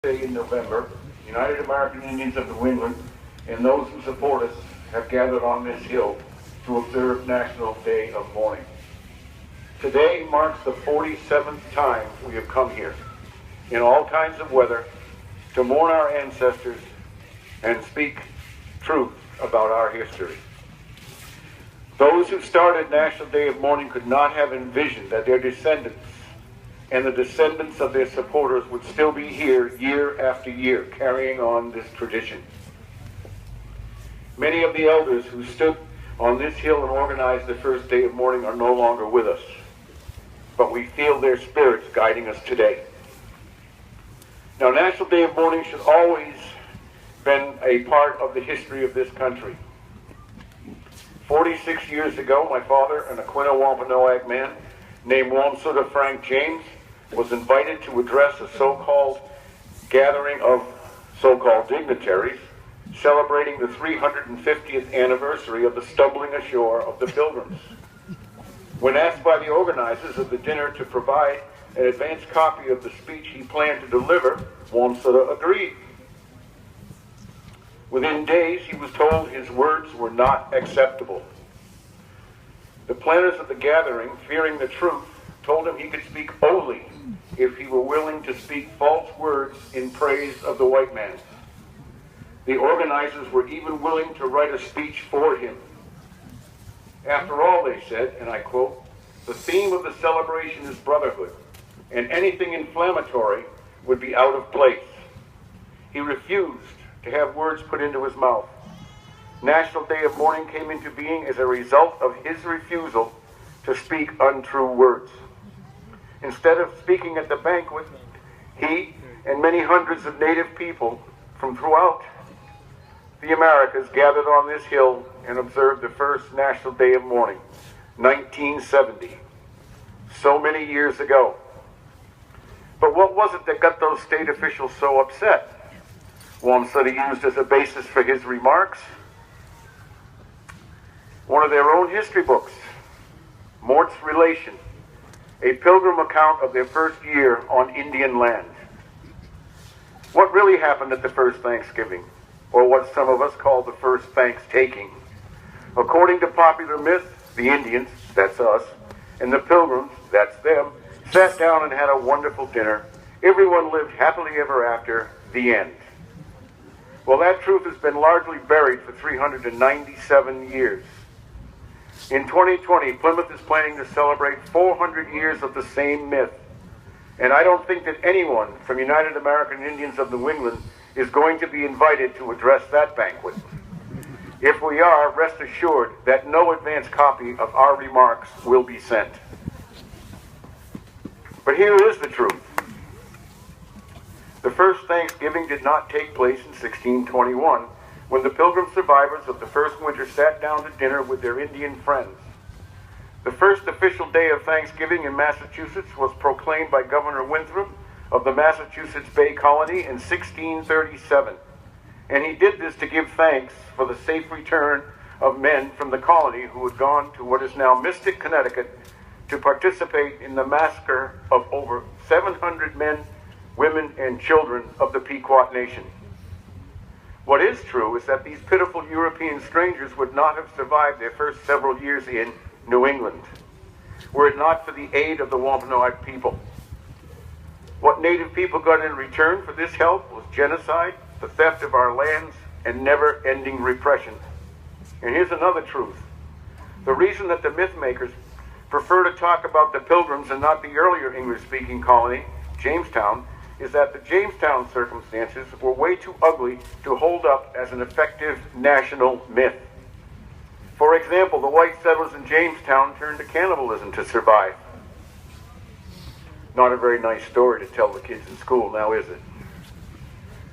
Day in November, United American Indians of New England and those who support us have gathered on this hill to observe National Day of Mourning. Today marks the 47th time we have come here, in all kinds of weather, to mourn our ancestors and speak truth about our history. Those who started National Day of Mourning could not have envisioned that their descendants and the descendants of their supporters would still be here year after year, carrying on this tradition. Many of the elders who stood on this hill and organized the first day of mourning are no longer with us, but we feel their spirits guiding us today. Now, National Day of Mourning should always been a part of the history of this country. 46 years ago, my father, an Aquino Wampanoag man named Wamsuta Frank James, was invited to address a so-called gathering of so-called dignitaries celebrating the 350th anniversary of the stumbling ashore of the Pilgrims. When asked by the organizers of the dinner to provide an advance copy of the speech he planned to deliver, Wamsuta agreed. Within days, he was told his words were not acceptable. The planners of the gathering, fearing the truth, told him he could speak only if he were willing to speak false words in praise of the white man. The organizers were even willing to write a speech for him. After all, they said, and I quote, "The theme of the celebration is brotherhood, and anything inflammatory would be out of place." He refused to have words put into his mouth. National Day of Mourning came into being as a result of his refusal to speak untrue words. Instead of speaking at the banquet, he and many hundreds of native people from throughout the Americas gathered on this hill and observed the first National Day of Mourning, 1970, so many years ago. But what was it that got those state officials so upset? Wamsuta used as a basis for his remarks one of their own history books, Mort's Relation, a pilgrim account of their first year on Indian land. What really happened at the first Thanksgiving, or what some of us call the first Thanksgiving? According to popular myth, the Indians, that's us, and the Pilgrims, that's them, sat down and had a wonderful dinner. Everyone lived happily ever after, the end. Well, that truth has been largely buried for 397 years. In 2020, Plymouth is planning to celebrate 400 years of the same myth. And I don't think that anyone from United American Indians of New England is going to be invited to address that banquet. If we are, rest assured that no advance copy of our remarks will be sent. But here is the truth. The first Thanksgiving did not take place in 1621, when the Pilgrim survivors of the first winter sat down to dinner with their Indian friends. The first official day of Thanksgiving in Massachusetts was proclaimed by Governor Winthrop of the Massachusetts Bay Colony in 1637. And he did this to give thanks for the safe return of men from the colony who had gone to what is now Mystic, Connecticut, to participate in the massacre of over 700 men, women, and children of the Pequot Nation. What is true is that these pitiful European strangers would not have survived their first several years in New England, were it not for the aid of the Wampanoag people. What native people got in return for this help was genocide, the theft of our lands, and never-ending repression. And here's another truth. The reason that the myth makers prefer to talk about the Pilgrims and not the earlier English-speaking colony, Jamestown, is that the Jamestown circumstances were way too ugly to hold up as an effective national myth. For example, the white settlers in Jamestown turned to cannibalism to survive. Not a very nice story to tell the kids in school, now is it?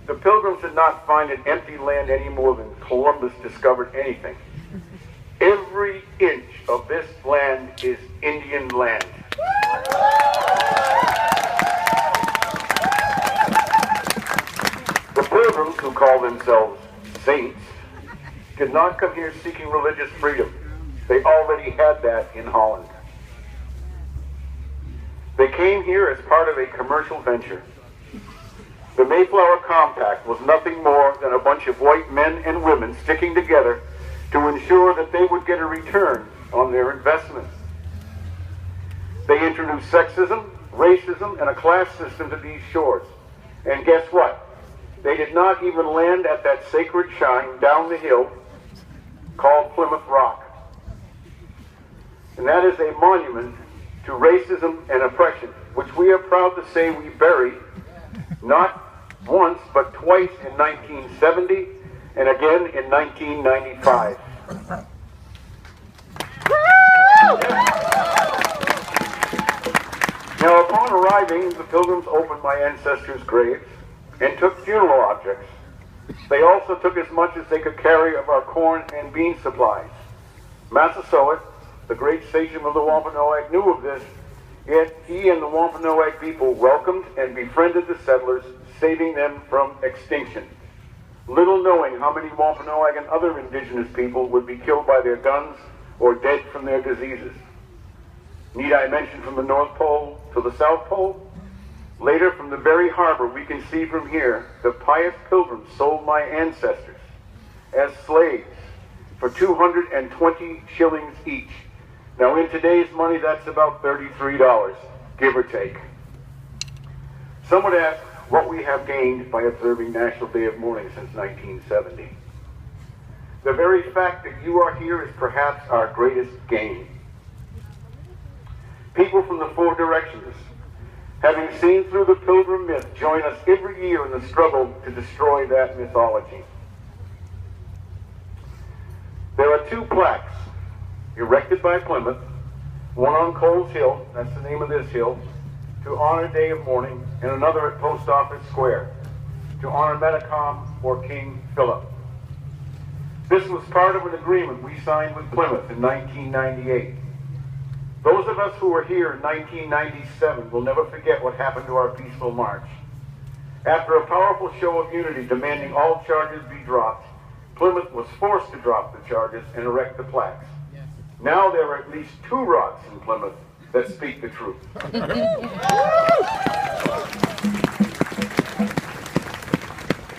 The Pilgrims did not find an empty land any more than Columbus discovered anything. Every inch of this land is Indian land. The Pilgrims, who call themselves saints, did not come here seeking religious freedom. They already had that in Holland. They came here as part of a commercial venture. The Mayflower Compact was nothing more than a bunch of white men and women sticking together to ensure that they would get a return on their investments. They introduced sexism, racism, and a class system to these shores. And guess what? They did not even land at that sacred shrine down the hill called Plymouth Rock. And that is a monument to racism and oppression, which we are proud to say we buried not once but twice in 1970 and again in 1995. Now, upon arriving, the Pilgrims opened my ancestors' graves and took funeral objects. They also took as much as they could carry of our corn and bean supplies. Massasoit, the great sachem of the Wampanoag, knew of this, yet he and the Wampanoag people welcomed and befriended the settlers, saving them from extinction, little knowing how many Wampanoag and other indigenous people would be killed by their guns or dead from their diseases. Need I mention from the North Pole to the South Pole? Later, from the very harbor, we can see from here, the pious pilgrims sold my ancestors as slaves for 220 shillings each. Now, in today's money, that's about $33, give or take. Some would ask what we have gained by observing National Day of Mourning since 1970. The very fact that you are here is perhaps our greatest gain. People from the four directions, having seen through the Pilgrim myth, join us every year in the struggle to destroy that mythology. There are two plaques erected by Plymouth, one on Coles Hill, that's the name of this hill, to honor Day of Mourning, and another at Post Office Square, to honor Metacom or King Philip. This was part of an agreement we signed with Plymouth in 1998. Those of us who were here in 1997 will never forget what happened to our peaceful march. After a powerful show of unity demanding all charges be dropped, Plymouth was forced to drop the charges and erect the plaques. Yes. Now there are at least 2 rocks in Plymouth that speak the truth.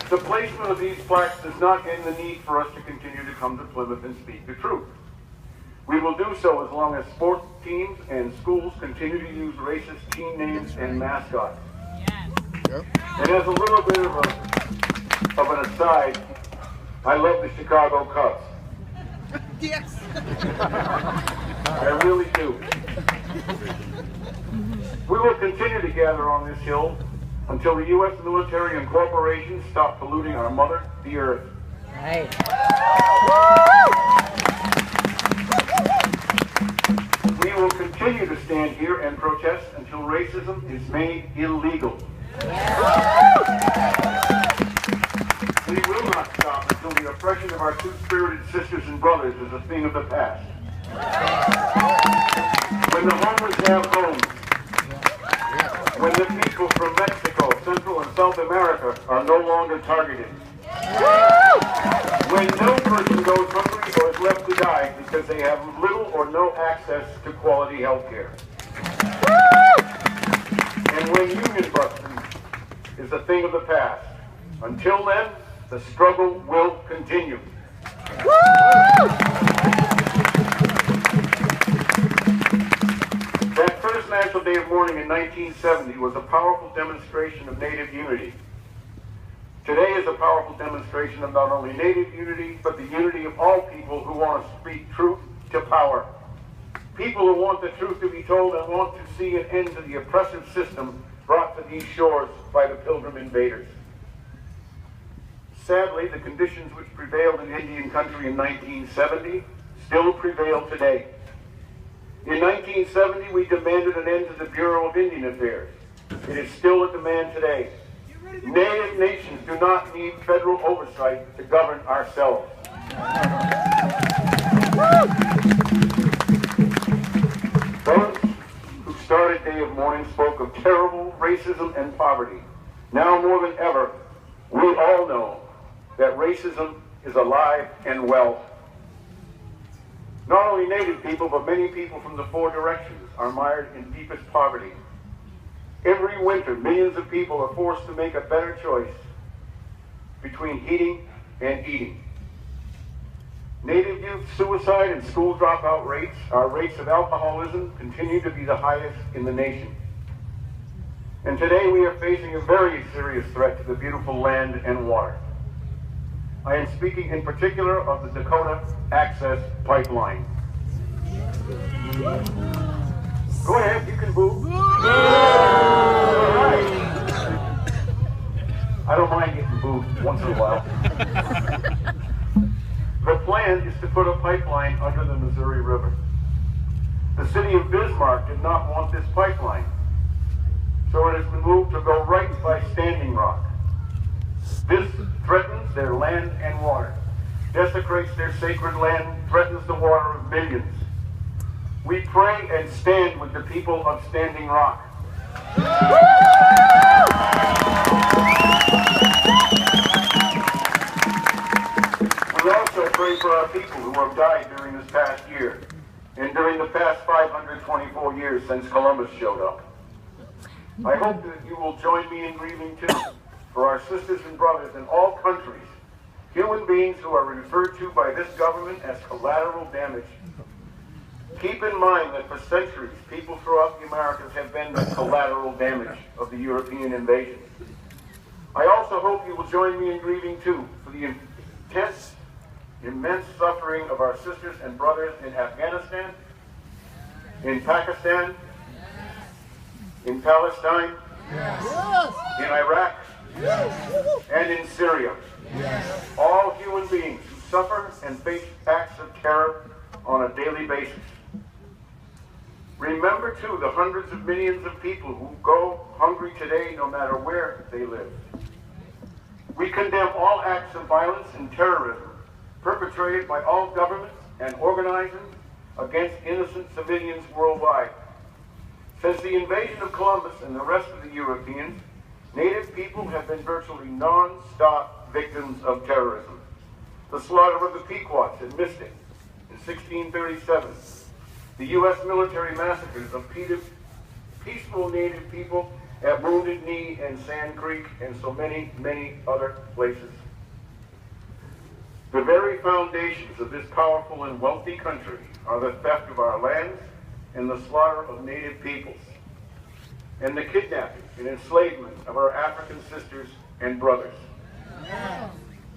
The placement of these plaques does not end the need for us to continue to come to Plymouth and speak the truth. We will do so as long as sports teams and schools continue to use racist team names and mascots. Yes. Yep. And as a little bit of an aside, I love the Chicago Cubs. Yes. I really do. We will continue to gather on this hill until the U.S. military and corporations stop polluting our mother, the earth. Right. We will continue to stand here and protest until racism is made illegal. We will not stop until the oppression of our two-spirited sisters and brothers is a thing of the past. When the homeless have homes, when the people from Mexico, Central and South America are no longer targeted, when no person goes hungry or is left to die because they have little or no access to quality health care. And when union busting is a thing of the past. Until then, the struggle will continue. That first National Day of Mourning in 1970 was a powerful demonstration of Native unity. Today is a powerful demonstration of not only Native unity, but the unity of all people who want to speak truth to power. People who want the truth to be told and want to see an end to the oppressive system brought to these shores by the Pilgrim invaders. Sadly, the conditions which prevailed in Indian country in 1970 still prevail today. In 1970, we demanded an end to the Bureau of Indian Affairs. It is still a demand today. Native nations do not need federal oversight to govern ourselves. Those who started Day of Mourning spoke of terrible racism and poverty. Now more than ever, we all know that racism is alive and well. Not only Native people, but many people from the four directions are mired in deepest poverty. Every winter, millions of people are forced to make a better choice between heating and eating. Native youth suicide and school dropout rates, our rates of alcoholism, continue to be the highest in the nation. And today we are facing a very serious threat to the beautiful land and water. I am speaking in particular of the Dakota Access Pipeline. Go ahead, you can boo. All right. I don't mind getting booed once in a while. The plan is to put a pipeline under the Missouri River. The city of Bismarck did not want this pipeline, so it has been moved to go right by Standing Rock. This threatens their land and water, desecrates their sacred land, threatens the water of millions. We pray and stand with the people of Standing Rock. We also pray for our people who have died during this past year and during the past 524 years since Columbus showed up. I hope that you will join me in grieving too for our sisters and brothers in all countries, human beings who are referred to by this government as collateral damage. Keep in mind that for centuries, people throughout the Americas have been the collateral damage of the European invasion. I also hope you will join me in grieving too for the intense, immense suffering of our sisters and brothers in Afghanistan, in Pakistan, in Palestine, in Iraq, and in Syria. All human beings who suffer and face acts of terror on a daily basis. Remember, too, the hundreds of millions of people who go hungry today no matter where they live. We condemn all acts of violence and terrorism perpetrated by all governments and organizing against innocent civilians worldwide. Since the invasion of Columbus and the rest of the Europeans, Native people have been virtually non-stop victims of terrorism. The slaughter of the Pequots at Mystic in 1637, the U.S. military massacres of peaceful Native people at Wounded Knee and Sand Creek, and so many, many other places. The very foundations of this powerful and wealthy country are the theft of our lands and the slaughter of Native peoples, and the kidnapping and enslavement of our African sisters and brothers.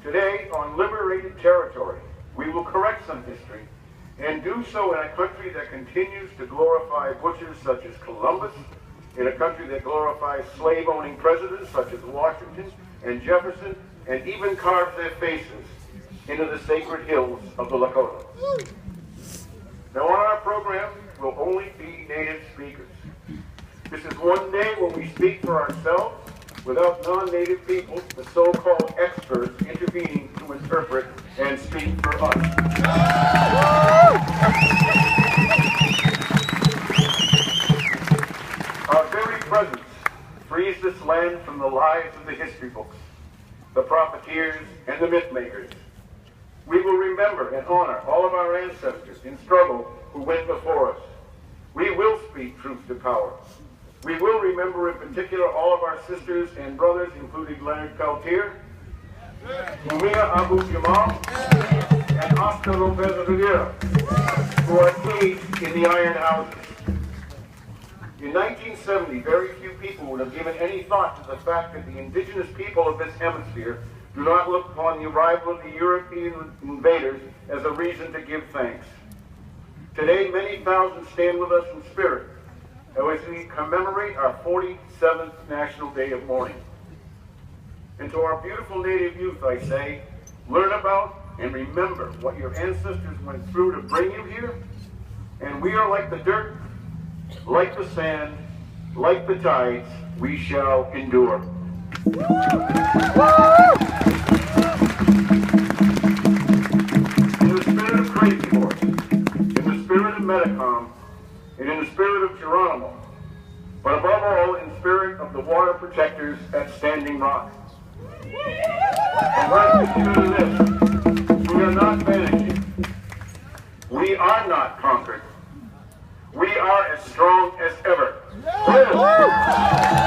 Today, on liberated territory, we will correct some history and do so in a country that continues to glorify butchers such as Columbus, in a country that glorifies slave-owning presidents such as Washington and Jefferson, and even carves their faces into the sacred hills of the Lakota. Now, on our program will only be Native speakers. This is one day when we speak for ourselves without non-Native people, the so-called experts, intervening to interpret and speak for us. Our very presence frees this land from the lies of the history books, the profiteers, and the myth makers. We will remember and honor all of our ancestors in struggle who went before us. We will speak truth to power. We will remember in particular all of our sisters and brothers, including Leonard Peltier, Mumia Abu Jamal, and Oscar Lopez Rivera, who are caged in the iron houses. In 1970, very few people would have given any thought to the fact that the indigenous people of this hemisphere do not look upon the arrival of the European invaders as a reason to give thanks. Today, many thousands stand with us in spirit as we commemorate our 47th National Day of Mourning. And to our beautiful Native youth, I say, learn about and remember what your ancestors went through to bring you here. And we are like the dirt, like the sand, like the tides, we shall endure. In the spirit of Crazy Horse, in the spirit of Metacom, and in the spirit of Geronimo, but above all in the spirit of the water protectors at Standing Rock. And let's consider this, we are not vanishing. We are not conquered. We are as strong as ever. Woo!